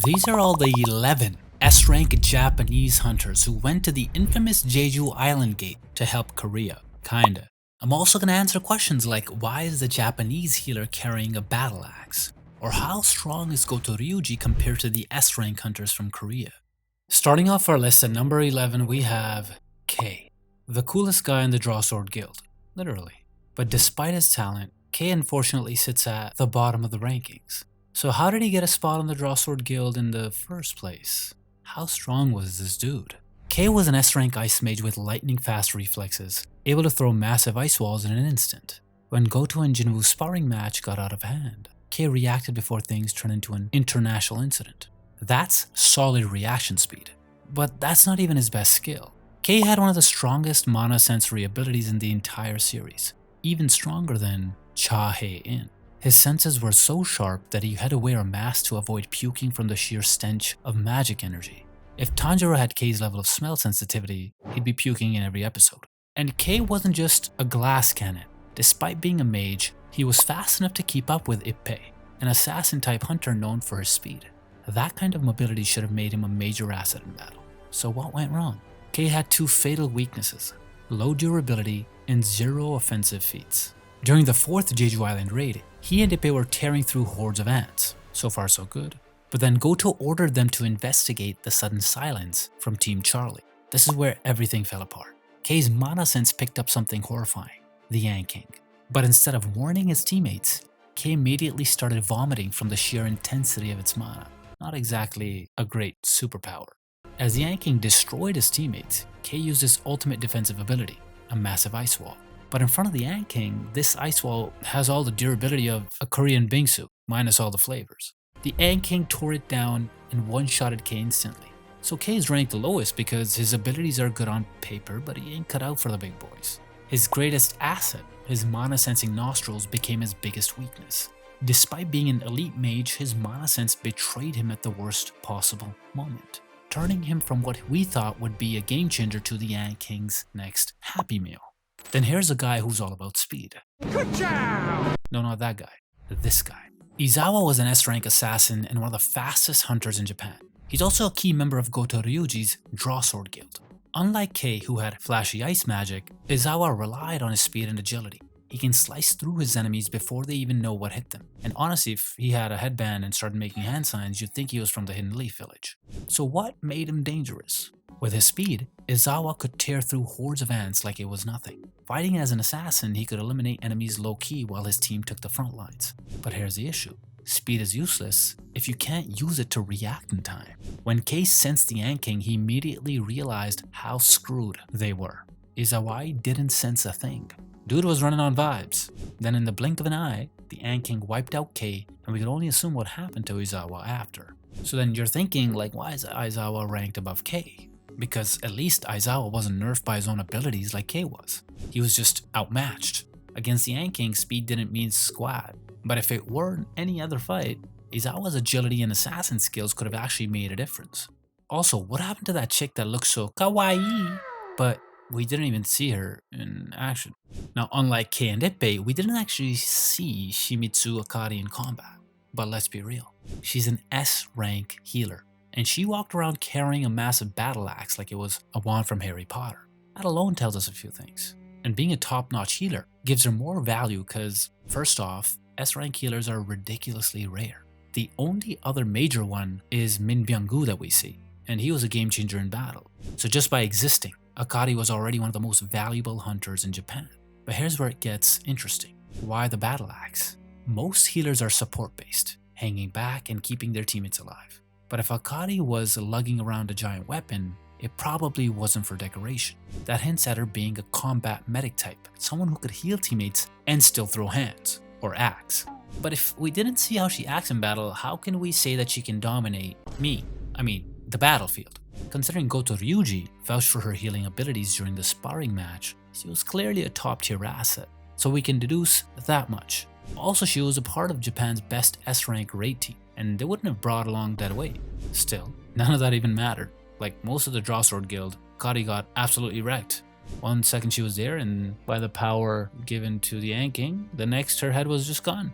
These are all the 11 S-rank Japanese hunters who went to the infamous Jeju Island Gate to help Korea. Kinda. I'm also gonna answer questions like why is the Japanese healer carrying a battle axe? Or how strong is Goto Ryuji compared to the S-rank hunters from Korea? Starting off our list at number 11 we have Kei, the coolest guy in the Drawsword Guild, literally. But despite his talent, Kei unfortunately sits at the bottom of the rankings. So how did he get a spot on the Drawsword Guild in the first place? How strong was this dude? Kei was an S-rank ice mage with lightning fast reflexes, able to throw massive ice walls in an instant. When Goto and Jinwoo's sparring match got out of hand, Kei reacted before things turned into an international incident. That's solid reaction speed. But that's not even his best skill. Kei had one of the strongest mana sensory abilities in the entire series, even stronger than Cha-Hei-In. His senses were so sharp that he had to wear a mask to avoid puking from the sheer stench of magic energy. If Tanjiro had Kei's level of smell sensitivity, he'd be puking in every episode. And Kei wasn't just a glass cannon. Despite being a mage, he was fast enough to keep up with Ippei, an assassin-type hunter known for his speed. That kind of mobility should have made him a major asset in battle. So what went wrong? Kei had two fatal weaknesses: low durability and zero offensive feats. During the 4th Jeju Island Raid, he and Ippei were tearing through hordes of ants. So far so good. But then Goto ordered them to investigate the sudden silence from Team Charlie. This is where everything fell apart. Kei's mana sense picked up something horrifying, the yanking. But instead of warning his teammates, Kei immediately started vomiting from the sheer intensity of its mana. Not exactly a great superpower. As the yanking destroyed his teammates, Kei used his ultimate defensive ability, a massive ice wall. But in front of the yanking, this ice wall has all the durability of a Korean bingsu, minus all the flavors. The yanking tore it down and one-shotted Kei instantly. So Kei is ranked the lowest because his abilities are good on paper, but he ain't cut out for the big boys. His greatest asset, his mana-sensing nostrils, became his biggest weakness. Despite being an elite mage, his mana sense betrayed him at the worst possible moment, turning him from what we thought would be a game changer to the yanking's next Happy Meal. Then here's a guy who's all about speed. Good job! No, not that guy. This guy. Izawa was an S-rank assassin and one of the fastest hunters in Japan. He's also a key member of Goto Ryuji's Drawsword Guild. Unlike Kei, who had flashy ice magic, Izawa relied on his speed and agility. He can slice through his enemies before they even know what hit them. And honestly, if he had a headband and started making hand signs, you'd think he was from the Hidden Leaf village. So what made him dangerous? With his speed, Izawa could tear through hordes of ants like it was nothing. Fighting as an assassin, he could eliminate enemies low-key while his team took the front lines. But here's the issue. Speed is useless if you can't use it to react in time. When Kei sensed the yanking, he immediately realized how screwed they were. Izawa didn't sense a thing. Dude was running on vibes. Then in the blink of an eye, the yanking wiped out Kei, and we could only assume what happened to Izawa after. So then you're thinking, like, why is Izawa ranked above Kei? Because at least Izawa wasn't nerfed by his own abilities like Kei was. He was just outmatched. Against the yanking, speed didn't mean squat. But if it were any other fight, Izawa's agility and assassin skills could have actually made a difference. Also, what happened to that chick that looked so kawaii, but we didn't even see her in action? Now, unlike Kei and Ippei, we didn't actually see Shimizu Akari in combat. But let's be real, she's an S-rank healer. And she walked around carrying a massive battle axe like it was a wand from Harry Potter. That alone tells us a few things. And being a top-notch healer gives her more value because, first off, S-rank healers are ridiculously rare. The only other major one is Min Byung-gu that we see, and he was a game changer in battle. So just by existing, Akari was already one of the most valuable hunters in Japan. But here's where it gets interesting. Why the battle axe? Most healers are support-based, hanging back and keeping their teammates alive. But if Akari was lugging around a giant weapon, it probably wasn't for decoration. That hints at her being a combat medic type, someone who could heal teammates and still throw hands, or axe. But if we didn't see how she acts in battle, how can we say that she can dominate the battlefield? Considering Goto Ryuji vouched for her healing abilities during the sparring match, she was clearly a top-tier asset, so we can deduce that much. Also, she was a part of Japan's best S-rank raid team, and they wouldn't have brought along that weight. Still, none of that even mattered. Like most of the Drawsword Guild, Akari got absolutely wrecked. 1 second she was there, and by the power given to the yanking, the next her head was just gone.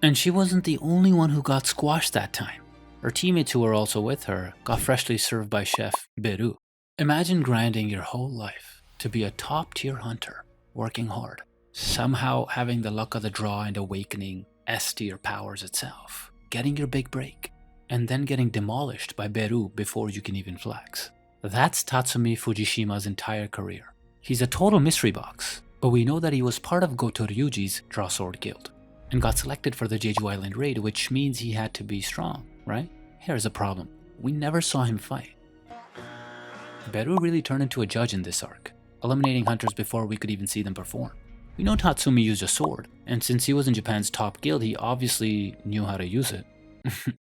And she wasn't the only one who got squashed that time. Her teammates who were also with her got freshly served by Chef Beru. Imagine grinding your whole life to be a top-tier hunter, working hard, somehow having the luck of the draw and awakening S-tier powers itself, getting your big break, and then getting demolished by Beru before you can even flex. That's Tatsumi Fujishima's entire career. He's a total mystery box, but we know that he was part of Goto Ryuji's Draw Sword Guild, and got selected for the Jeju Island Raid, which means he had to be strong, right? Here's a problem. We never saw him fight. Beru really turned into a judge in this arc, eliminating hunters before we could even see them perform. We know Tatsumi used a sword, and since he was in Japan's top guild, he obviously knew how to use it.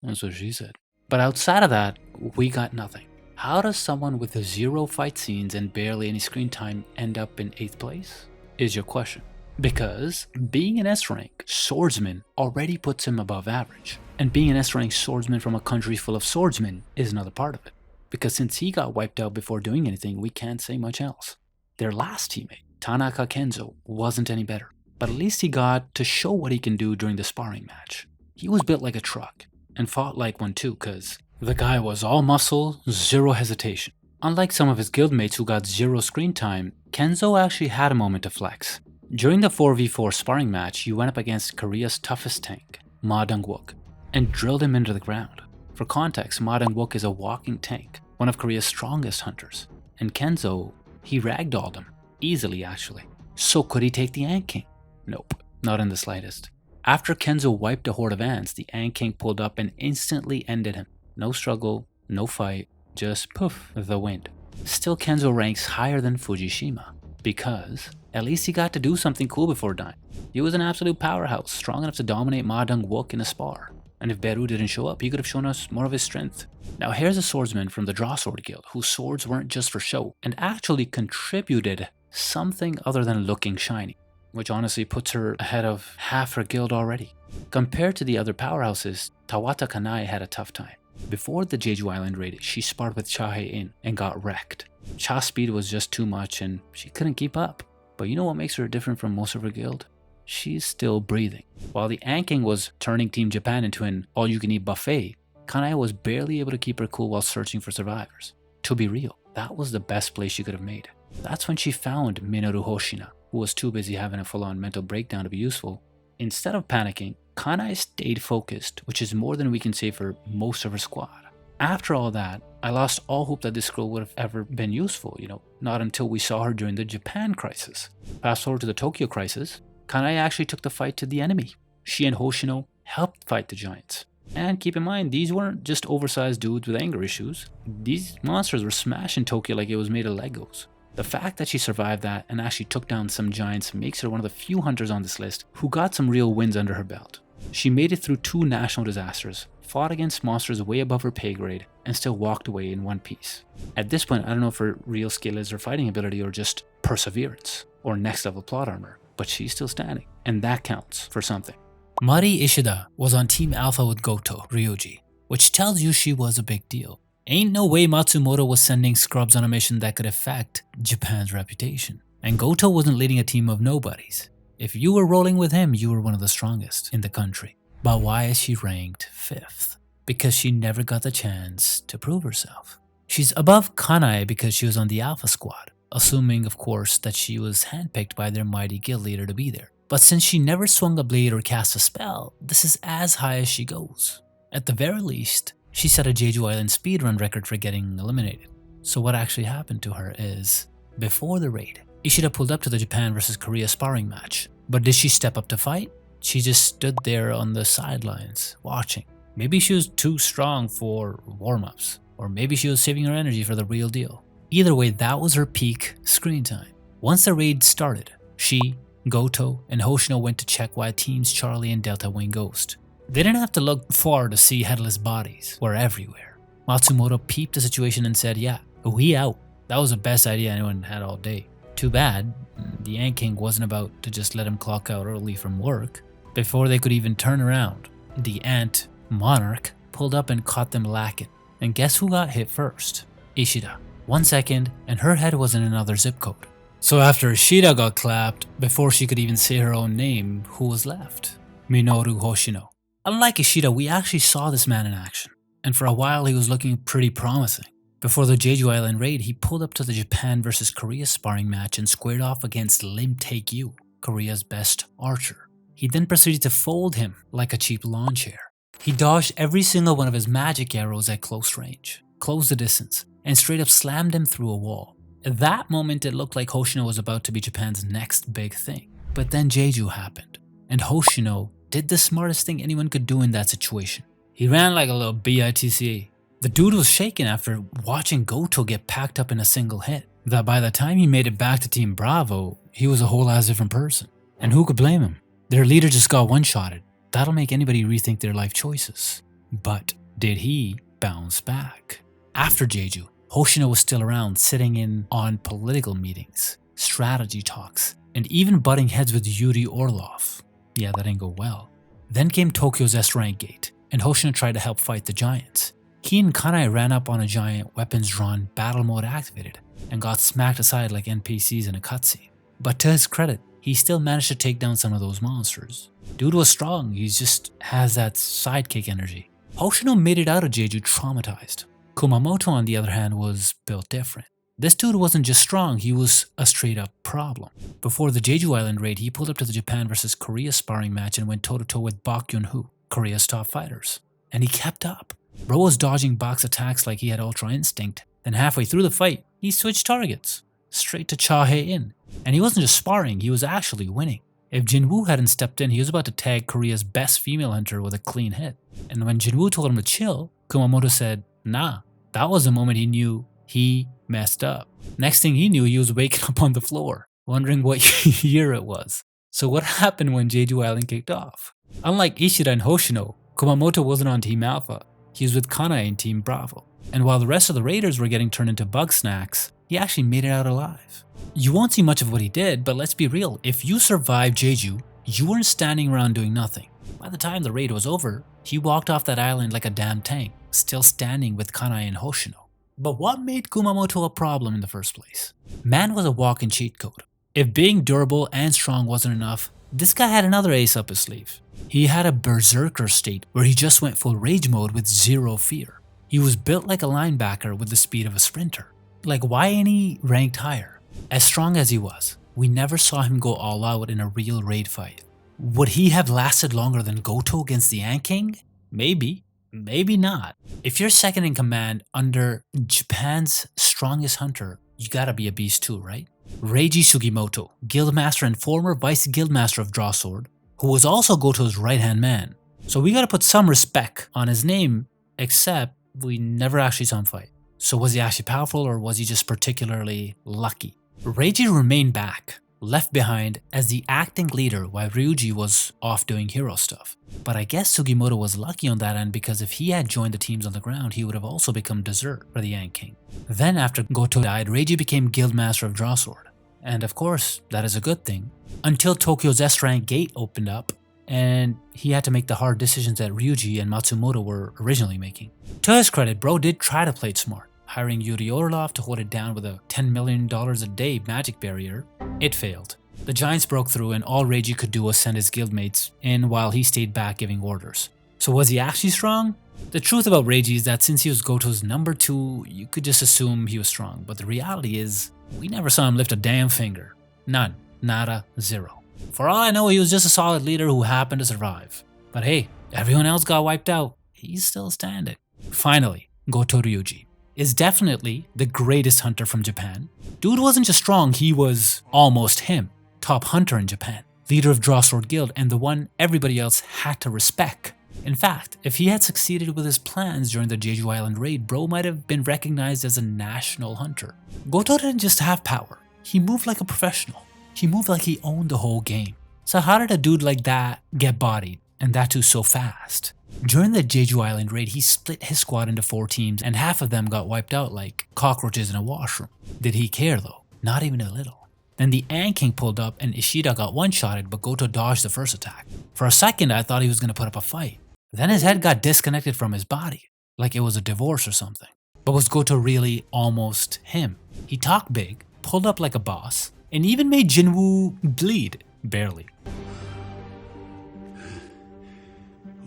That's what she said. But outside of that, we got nothing. How does someone with 0 fight scenes and barely any screen time end up in 8th place? Is your question. Because being an S-rank swordsman already puts him above average. And being an S-rank swordsman from a country full of swordsmen is another part of it. Because since he got wiped out before doing anything, we can't say much else. Their last teammate, Tanaka Kenzo, wasn't any better. But at least he got to show what he can do during the sparring match. He was built like a truck, and fought like one too, cause the guy was all muscle, 0 hesitation. Unlike some of his guildmates who got 0 screen time, Kenzo actually had a moment to flex. During the 4v4 sparring match, you went up against Korea's toughest tank, Ma Dong-wook, and drilled him into the ground. For context, Ma Dong-wook is a walking tank, one of Korea's strongest hunters, and Kenzo, he ragdolled him, easily actually. So could he take the Ant King? Nope, not in the slightest. After Kenzo wiped a horde of ants, the Ant King pulled up and instantly ended him. No struggle, no fight, just poof, the wind. Still, Kenzo ranks higher than Fujishima, because at least he got to do something cool before dying. He was an absolute powerhouse, strong enough to dominate Ma Dong-wook in a spar. And if Beru didn't show up, he could have shown us more of his strength. Now here's a swordsman from the Draw Sword Guild, whose swords weren't just for show, and actually contributed something other than looking shiny, which honestly puts her ahead of half her guild already. Compared to the other powerhouses, Tawata Kanay had a tough time. Before the Jeju Island Raid, she sparred with Chahe-in and got wrecked. Cha's speed was just too much and she couldn't keep up. But you know what makes her different from most of her guild? She's still breathing. While the Ant King was turning Team Japan into an all-you-can-eat buffet, Kanay was barely able to keep her cool while searching for survivors. To be real, that was the best play she could have made. That's when she found Minuru Hoshino, who was too busy having a full-on mental breakdown to be useful. Instead of panicking, Kanay stayed focused, which is more than we can say for most of her squad. After all that, I lost all hope that this girl would have ever been useful, not until we saw her during the Japan crisis. Fast forward to the Tokyo crisis, Kanay actually took the fight to the enemy. She and Hoshino helped fight the giants. And keep in mind, these weren't just oversized dudes with anger issues. These monsters were smashing Tokyo like it was made of Legos. The fact that she survived that and actually took down some giants makes her one of the few hunters on this list who got some real wins under her belt. She made it through 2 national disasters, fought against monsters way above her pay grade, and still walked away in one piece. At this point, I don't know if her real skill is her fighting ability or just perseverance, or next level plot armor, but she's still standing, and that counts for something. Mari Ishida was on Team Alpha with Goto, Ryuji, which tells you she was a big deal. Ain't no way Matsumoto was sending scrubs on a mission that could affect Japan's reputation. And Goto wasn't leading a team of nobodies. If you were rolling with him, you were one of the strongest in the country. But why is she ranked 5th? Because she never got the chance to prove herself. She's above Kanay because she was on the Alpha squad, assuming of course that she was handpicked by their mighty guild leader to be there. But since she never swung a blade or cast a spell, this is as high as she goes. At the very least, she set a Jeju Island speedrun record for getting eliminated. So what actually happened to her is, before the raid, Ishida pulled up to the Japan vs Korea sparring match. But did she step up to fight? She just stood there on the sidelines, watching. Maybe she was too strong for warm-ups, or maybe she was saving her energy for the real deal. Either way, that was her peak screen time. Once the raid started, she, Goto, and Hoshino went to check why teams Charlie and Delta Wing Ghost. They didn't have to look far to see headless bodies were everywhere. Matsumoto peeped the situation and said, yeah, we out. That was the best idea anyone had all day. Too bad, the Ant King wasn't about to just let him clock out early from work. Before they could even turn around, the Ant Monarch pulled up and caught them lacking. And guess who got hit first? Ishida. 1 second, and her head was in another zip code. So after Ishida got clapped, before she could even say her own name, who was left? Minoru Hoshino. Unlike Ishida, we actually saw this man in action. and for a while he was looking pretty promising. Before the Jeju Island Raid, he pulled up to the Japan vs Korea sparring match and squared off against Lim Tae-kyu, Korea's best archer. He then proceeded to fold him like a cheap lawn chair. He dodged every single one of his magic arrows at close range, closed the distance, and straight up slammed him through a wall. At that moment, it looked like Hoshino was about to be Japan's next big thing. But then Jeju happened, and Hoshino did the smartest thing anyone could do in that situation. He ran like a little bitch. The dude was shaken after watching Goto get packed up in a single hit, that by the time he made it back to Team Bravo, he was a whole ass different person. And who could blame him? Their leader just got one-shotted. That'll make anybody rethink their life choices. But did he bounce back? After Jeju, Hoshino was still around, sitting in on political meetings, strategy talks, and even butting heads with Yuri Orlov. Yeah, that didn't go well. Then came Tokyo's S-Rank Gate, and Hoshino tried to help fight the giants. He and Kanay ran up on a giant, weapons drawn, battle mode activated, and got smacked aside like NPCs in a cutscene. But to his credit, he still managed to take down some of those monsters. Dude was strong, he just has that sidekick energy. Hoshino made it out of Jeju traumatized. Kumamoto, on the other hand, was built different. This dude wasn't just strong, he was a straight up problem. Before the Jeju Island Raid, he pulled up to the Japan vs Korea sparring match and went toe to toe with Bak Yun-hoo, Korea's top fighters. And he kept up. Bro was dodging Bak's attacks like he had Ultra Instinct. Then halfway through the fight, he switched targets, straight to Cha Hae-in. And he wasn't just sparring, he was actually winning. If Jinwoo hadn't stepped in, he was about to tag Korea's best female hunter with a clean hit. And when Jinwoo told him to chill, Kumamoto said, nah. That was the moment he knew he messed up. Next thing he knew, he was waking up on the floor, wondering what year it was. So what happened when Jeju Island kicked off? Unlike Ishida and Hoshino, Kumamoto wasn't on Team Alpha. He was with Kanay in Team Bravo. And while the rest of the raiders were getting turned into bug snacks, he actually made it out alive. You won't see much of what he did, but let's be real, if you survived Jeju, you weren't standing around doing nothing. By the time the raid was over, he walked off that island like a damn tank, still standing with Kanay and Hoshino. But what made Kumamoto a problem in the first place? Man was a walking cheat code. If being durable and strong wasn't enough, this guy had another ace up his sleeve. He had a Berserker state where he just went full rage mode with zero fear. He was built like a linebacker with the speed of a sprinter. Like, why ain't he ranked higher? As strong as he was, we never saw him go all out in a real raid fight. Would he have lasted longer than Goto against the Ant King? Maybe, maybe not. If you're second in command under Japan's strongest hunter, you gotta be a beast too, right? Reiji Sugimoto, guildmaster and former vice guildmaster of Drawsword, who was also Goto's right-hand man. So we gotta put some respect on his name, except we never actually saw him fight. So was he actually powerful, or was he just particularly lucky? Reiji remained back, left behind as the acting leader while Ryuji was off doing hero stuff. But I guess Sugimoto was lucky on that end, because if he had joined the teams on the ground, he would have also become dessert for the Ant King. Then after Goto died, Reiji became guildmaster of Drawsword. And of course, that is a good thing, until Tokyo's S-Rank Gate opened up and he had to make the hard decisions that Ryuji and Matsumoto were originally making. To his credit, bro did try to play it smart, hiring Yuri Orlov to hold it down with a $10 million a day magic barrier. It failed. The giants broke through and all Reiji could do was send his guildmates in while he stayed back giving orders. So was he actually strong? The truth about Reiji is that since he was Goto's number 2, you could just assume he was strong, but the reality is, we never saw him lift a damn finger. None. Nada. Zero. For all I know, he was just a solid leader who happened to survive. But hey, everyone else got wiped out. He's still standing. Finally, Goto Ryuji is definitely the greatest hunter from Japan. Dude wasn't just strong, he was almost him. Top hunter in Japan, leader of Drawsword Guild, and the one everybody else had to respect. In fact, if he had succeeded with his plans during the Jeju Island Raid, bro might have been recognized as a national hunter. Goto didn't just have power, he moved like a professional. He moved like he owned the whole game. So how did a dude like that get bodied, and that too so fast? During the Jeju Island Raid, he split his squad into 4 teams and half of them got wiped out like cockroaches in a washroom. Did he care though? Not even a little. Then the Ant King pulled up and Ishida got one-shotted, but Goto dodged the first attack. For a second, I thought he was going to put up a fight. Then his head got disconnected from his body, like it was a divorce or something. But was Goto really almost him? He talked big, pulled up like a boss, and even made Jinwoo bleed, barely.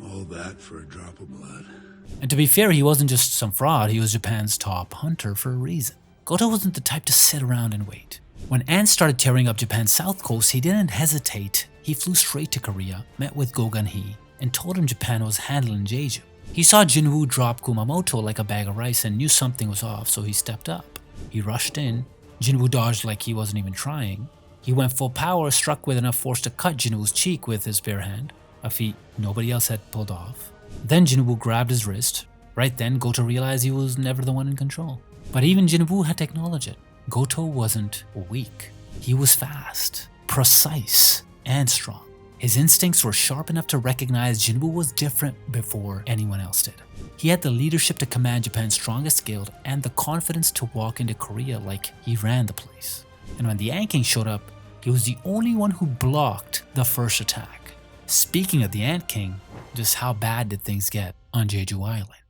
All that for a drop of blood. And to be fair, he wasn't just some fraud, he was Japan's top hunter for a reason. Goto wasn't the type to sit around and wait. When ants started tearing up Japan's south coast, he didn't hesitate. He flew straight to Korea, met with Gogun Hee, and told him Japan was handling Jeju. He saw Jinwoo drop Kumamoto like a bag of rice and knew something was off, so he stepped up. He rushed in. Jinwoo dodged like he wasn't even trying. He went full power, struck with enough force to cut Jinwoo's cheek with his bare hand, a feat nobody else had pulled off. Then Jinwoo grabbed his wrist. Right then, Goto realized he was never the one in control. But even Jinwoo had to acknowledge it. Goto wasn't weak. He was fast, precise, and strong. His instincts were sharp enough to recognize Jinwoo was different before anyone else did. He had the leadership to command Japan's strongest guild and the confidence to walk into Korea like he ran the place. And when the Ant King showed up, he was the only one who blocked the first attack. Speaking of the Ant King, just how bad did things get on Jeju Island?